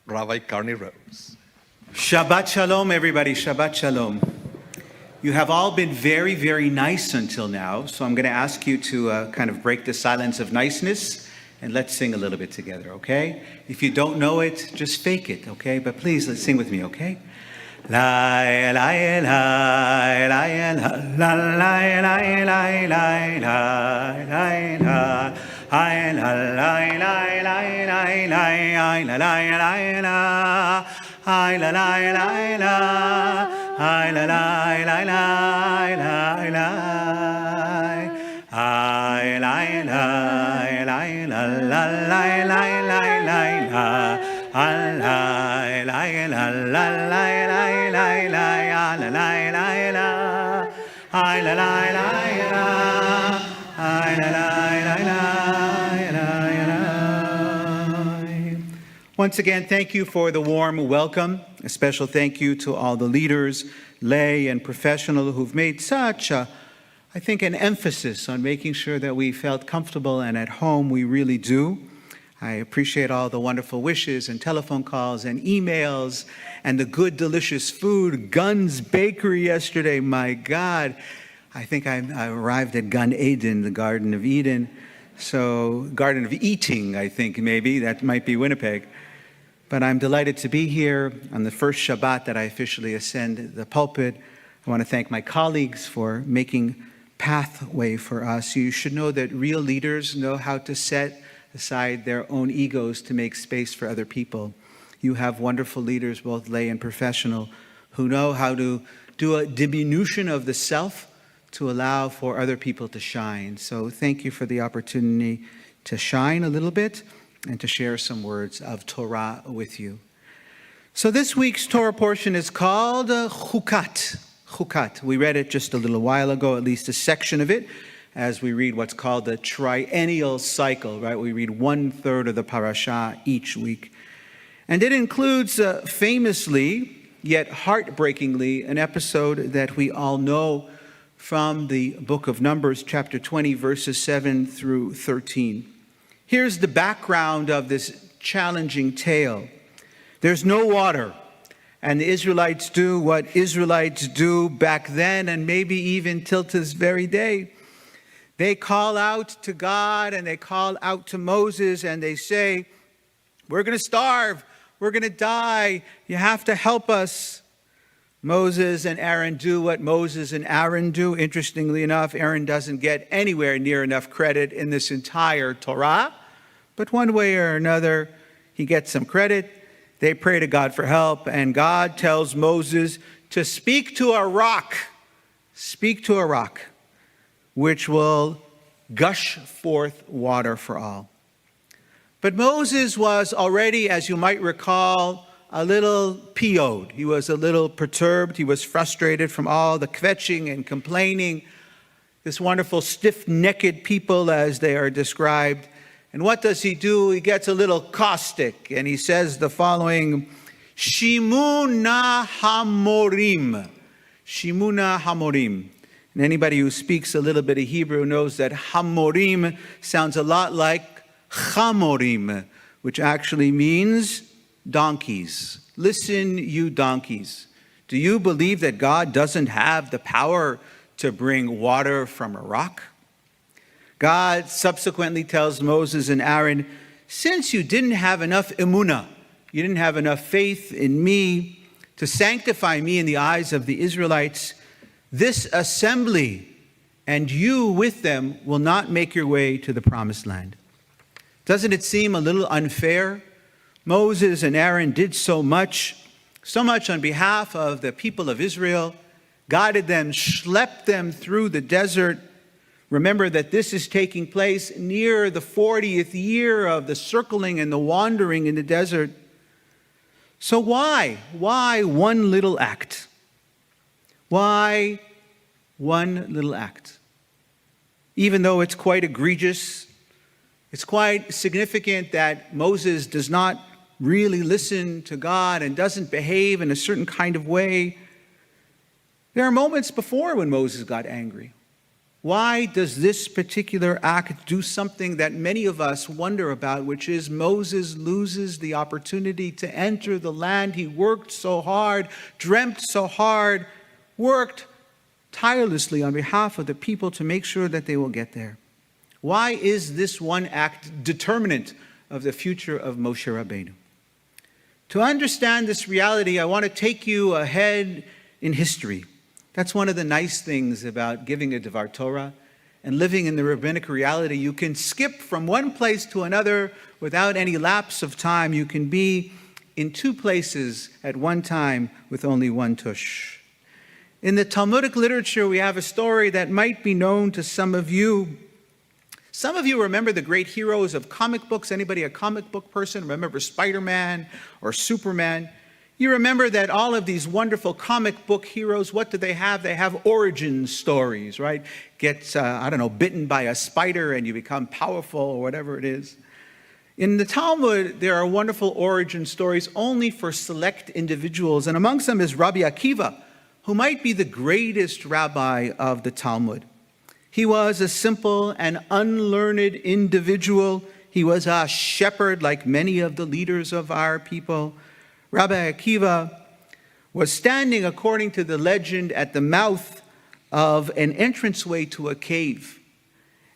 Rabbi Carnie rose. Shabbat Shalom, everybody. Shabbat Shalom. You have all been very, very nice until now, so I'm going to ask you to kind of break the silence of niceness, and let's sing a little bit together, okay? If you don't know it, just fake it, okay? But please, let's sing with me, okay? La la la la la la la la la Once again, thank you for the warm welcome. A special thank you to all the leaders, lay and professional, who've made such an emphasis on making sure that we felt comfortable and at home. We really do. I appreciate all the wonderful wishes and telephone calls and emails and the good, delicious food. Gun's Bakery yesterday, my God. I think I arrived at Gan Eden, the Garden of Eden. So, Garden of Eating, I think maybe. That might be Winnipeg. But I'm delighted to be here on the first Shabbat that I officially ascend the pulpit. I want to thank my colleagues for making pathway for us. You should know that real leaders know how to set aside their own egos to make space for other people. You have wonderful leaders, both lay and professional, who know how to do a diminution of the self to allow for other people to shine. So thank you for the opportunity to shine a little bit and to share some words of Torah with you. So this week's Torah portion is called Chukat. Chukat. We read it just a little while ago, at least a section of it, as we read what's called the triennial cycle, right? We read 1/3 of the parasha each week. And it includes famously, yet heartbreakingly, an episode that we all know from the book of Numbers, chapter 20, verses 7 through 13. Here's the background of this challenging tale. There's no water, and the Israelites do what Israelites do back then, and maybe even till this very day. They call out to God, and they call out to Moses, and they say, "We're going to starve. We're going to die. You have to help us." Moses and Aaron do what Moses and Aaron do. Interestingly enough, Aaron doesn't get anywhere near enough credit in this entire Torah, but one way or another, he gets some credit. They pray to God for help, and God tells Moses to speak to a rock, which will gush forth water for all. But Moses was already, as you might recall, a little PO'd. He was a little perturbed. He was frustrated from all the kvetching and complaining. This wonderful stiff-necked people, as they are described. And what does he do? He gets a little caustic, and he says the following, Shimuna Hamorim. Shimuna Hamorim. And anybody who speaks a little bit of Hebrew knows that Hamorim sounds a lot like Chamorim, which actually means donkeys. Listen, you donkeys. Do you believe that God doesn't have the power to bring water from a rock? God subsequently tells Moses and Aaron, since you didn't have enough emunah, you didn't have enough faith in me to sanctify me in the eyes of the Israelites, this assembly and you with them will not make your way to the promised land. Doesn't it seem a little unfair? Moses and Aaron did so much on behalf of the people of Israel, guided them, schlepped them through the desert. Remember that this is taking place near the 40th year of the circling and the wandering in the desert. So why? Why one little act? Why one little act? Even though it's quite egregious, it's quite significant that Moses does not really listen to God and doesn't behave in a certain kind of way. There are moments before when Moses got angry. Why does this particular act do something that many of us wonder about, which is Moses loses the opportunity to enter the land he worked so hard, dreamt so hard, worked tirelessly on behalf of the people to make sure that they will get there? Why is this one act determinant of the future of Moshe Rabbeinu? To understand this reality, I want to take you ahead in history. That's one of the nice things about giving a Devar Torah and living in the rabbinic reality. You can skip from one place to another without any lapse of time. You can be in two places at one time with only one tush. In the Talmudic literature, we have a story that might be known to some of you. Some of you remember the great heroes of comic books. Anybody a comic book person? Remember Spider-Man or Superman? You remember that all of these wonderful comic book heroes, what do they have? They have origin stories, right? Get, bitten by a spider and you become powerful or whatever it is. In the Talmud, there are wonderful origin stories only for select individuals. And amongst them is Rabbi Akiva, who might be the greatest rabbi of the Talmud. He was a simple and unlearned individual. He was a shepherd like many of the leaders of our people. Rabbi Akiva was standing, according to the legend, at the mouth of an entranceway to a cave.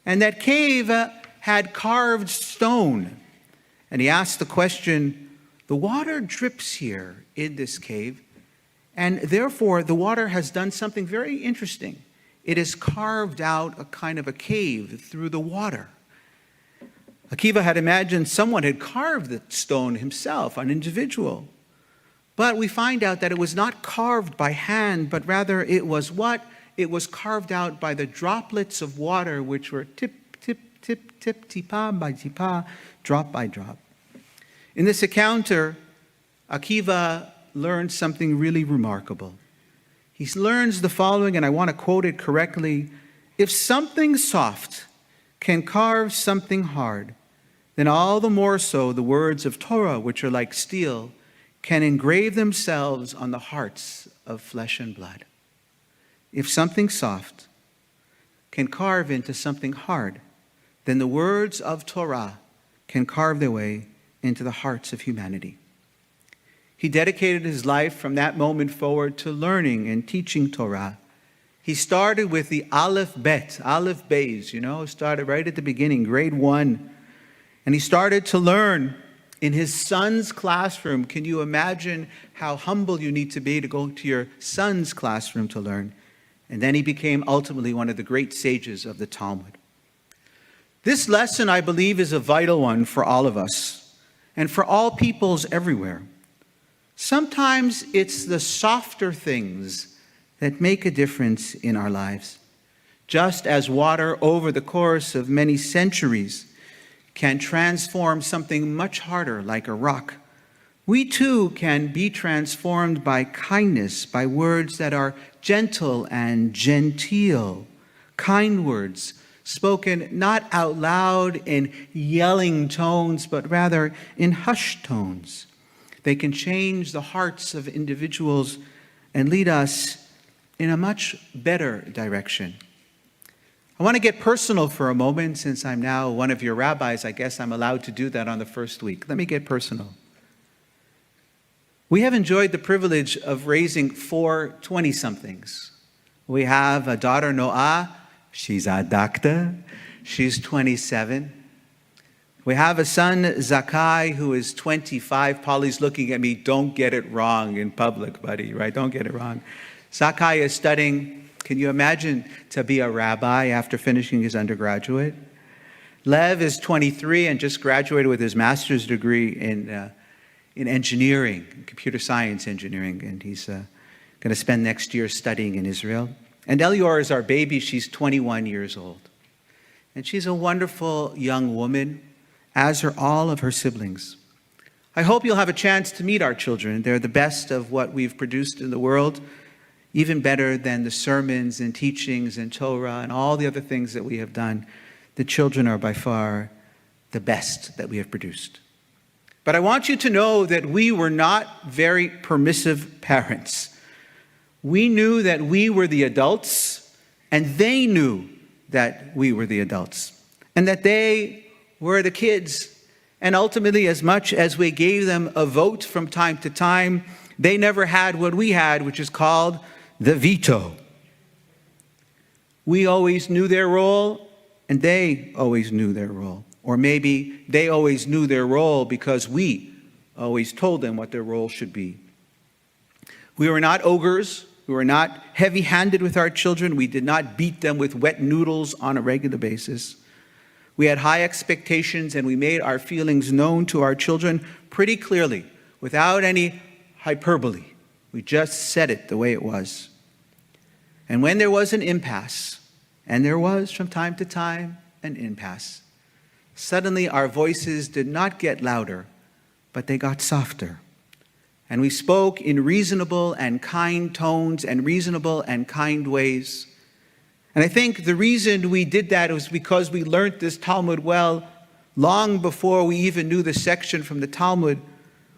And that cave had carved stone. And he asked the question, the water drips here in this cave, and therefore the water has done something very interesting. It has carved out a kind of a cave through the water. Akiva had imagined someone had carved the stone himself, an individual. But we find out that it was not carved by hand, but rather it was what? It was carved out by the droplets of water, which were tip, tip, tip, tip, tipa by tipa, drop by drop. In this encounter, Akiva learned something really remarkable. He learns the following, and I want to quote it correctly. If something soft can carve something hard, then all the more so the words of Torah, which are like steel, can engrave themselves on the hearts of flesh and blood. If something soft can carve into something hard, then the words of Torah can carve their way into the hearts of humanity. He dedicated his life from that moment forward to learning and teaching Torah. He started with the Aleph Bet, Aleph Beis, started right at the beginning, grade 1. And he started to learn in his son's classroom. Can you imagine how humble you need to be to go to your son's classroom to learn? And then he became ultimately one of the great sages of the Talmud. This lesson, I believe, is a vital one for all of us and for all peoples everywhere. Sometimes it's the softer things that make a difference in our lives. Just as water over the course of many centuries can transform something much harder like a rock, we too can be transformed by kindness, by words that are gentle and genteel, kind words spoken not out loud in yelling tones, but rather in hushed tones. They can change the hearts of individuals and lead us in a much better direction. I want to get personal for a moment. Since I'm now one of your rabbis, I guess I'm allowed to do that on the first week. Let me get personal. We have enjoyed the privilege of raising 4 20-somethings. We have a daughter, Noah. She's a doctor. She's 27. We have a son, Zakai, who is 25. Polly's looking at me. Don't get it wrong in public, buddy, right? Don't get it wrong. Zakai is studying. Can you imagine to be a rabbi after finishing his undergraduate? Lev is 23 and just graduated with his master's degree in engineering, computer science engineering, and he's going to spend next year studying in Israel. And Elior is our baby. She's 21 years old. And she's a wonderful young woman, as are all of her siblings. I hope you'll have a chance to meet our children. They're the best of what we've produced in the world, even better than the sermons and teachings and Torah and all the other things that we have done. The children are by far the best that we have produced. But I want you to know that we were not very permissive parents. We knew that we were the adults, and they knew that we were the adults and that they were the kids. And ultimately, as much as we gave them a vote from time to time, they never had what we had, which is called the veto. We always knew their role, and they always knew their role. Or maybe they always knew their role because we always told them what their role should be. We were not ogres. We were not heavy-handed with our children. We did not beat them with wet noodles on a regular basis. We had high expectations, and we made our feelings known to our children pretty clearly, without any hyperbole. We just said it the way it was. And when there was an impasse, and there was from time to time an impasse, suddenly our voices did not get louder, but they got softer. And we spoke in reasonable and kind tones and reasonable and kind ways. And I think the reason we did that was because we learned this Talmud well long before we even knew the section from the Talmud,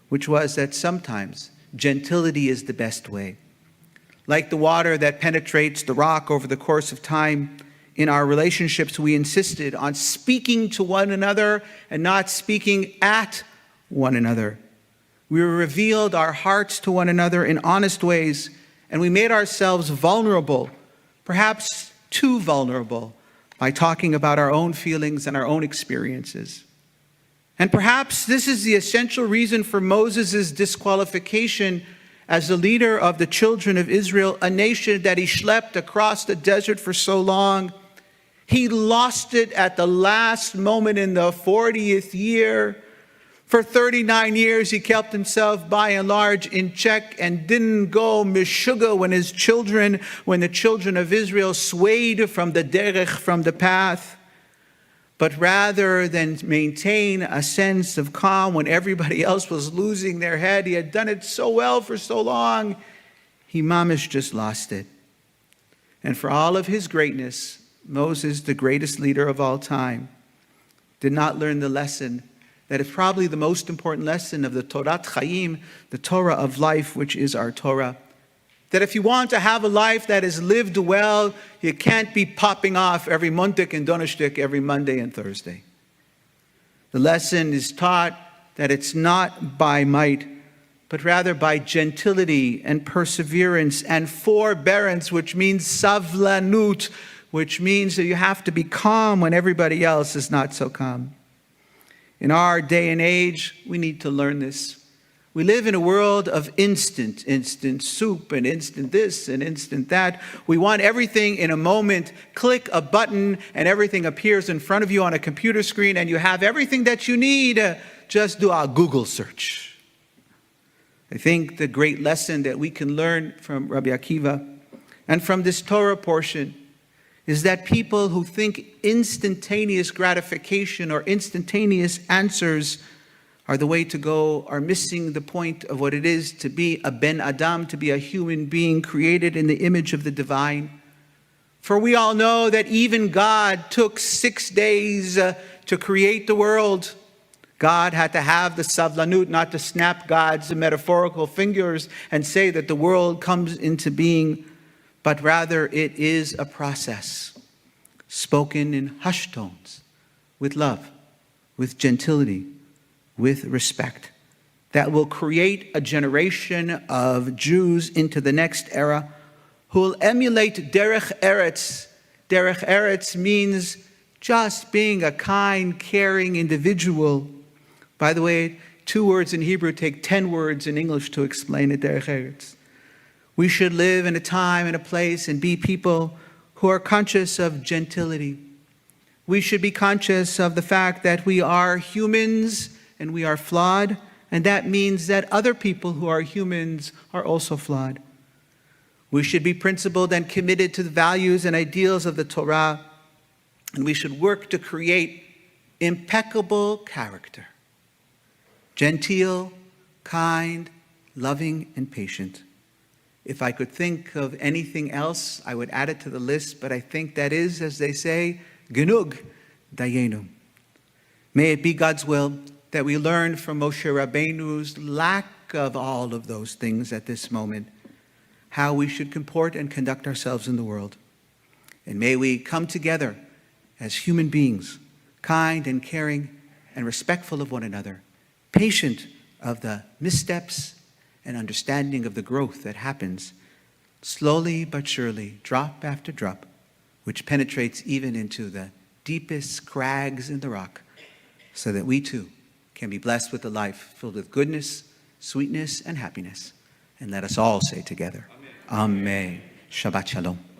which was that sometimes gentility is the best way. Like the water that penetrates the rock over the course of time, in our relationships, we insisted on speaking to one another and not speaking at one another. We revealed our hearts to one another in honest ways, and we made ourselves vulnerable, perhaps too vulnerable, by talking about our own feelings and our own experiences. And perhaps this is the essential reason for Moses' disqualification as the leader of the children of Israel, a nation that he schlepped across the desert for so long. He lost it at the last moment in the 40th year. For 39 years, he kept himself by and large in check and didn't go mishuga when the children of Israel swayed from the derech, from the path. But rather than maintain a sense of calm when everybody else was losing their head, he had done it so well for so long, he mamish just lost it. And for all of his greatness, Moses, the greatest leader of all time, did not learn the lesson that is probably the most important lesson of the Torat Chaim, the Torah of life, which is our Torah. That if you want to have a life that is lived well, you can't be popping off every Montik and Donnerstag every Monday and Thursday. The lesson is taught that it's not by might, but rather by gentility and perseverance and forbearance, which means savlanut, which means that you have to be calm when everybody else is not so calm. In our day and age, we need to learn this. We live in a world of instant soup and instant this and instant that. We want everything in a moment. Click a button and everything appears in front of you on a computer screen and you have everything that you need. Just do a Google search. I think the great lesson that we can learn from Rabbi Akiva and from this Torah portion is that people who think instantaneous gratification or instantaneous answers are the way to go are missing the point of what it is to be a ben Adam, to be a human being created in the image of the divine. For we all know that even God took 6 days to create the world. God had to have the savlanut, not to snap God's metaphorical fingers and say that the world comes into being, but rather it is a process spoken in hushed tones, with love, with gentility, with respect, that will create a generation of Jews into the next era who will emulate derech eretz. Derech eretz means just being a kind, caring individual. By the way, 2 words in Hebrew take 10 words in English to explain it, derech eretz. We should live in a time and a place and be people who are conscious of gentility. We should be conscious of the fact that we are humans and we are flawed, and that means that other people who are humans are also flawed. We should be principled and committed to the values and ideals of the Torah, and we should work to create impeccable character. Genteel, kind, loving, and patient. If I could think of anything else, I would add it to the list, but I think that is, as they say, genug dayenu. May it be God's will that we learn from Moshe Rabbeinu's lack of all of those things at this moment, how we should comport and conduct ourselves in the world. And may we come together as human beings, kind and caring and respectful of one another, patient of the missteps and understanding of the growth that happens slowly but surely, drop after drop, which penetrates even into the deepest crags in the rock, so that we too can be blessed with a life filled with goodness, sweetness, and happiness. And let us all say together, Amen. Amen. Shabbat Shalom.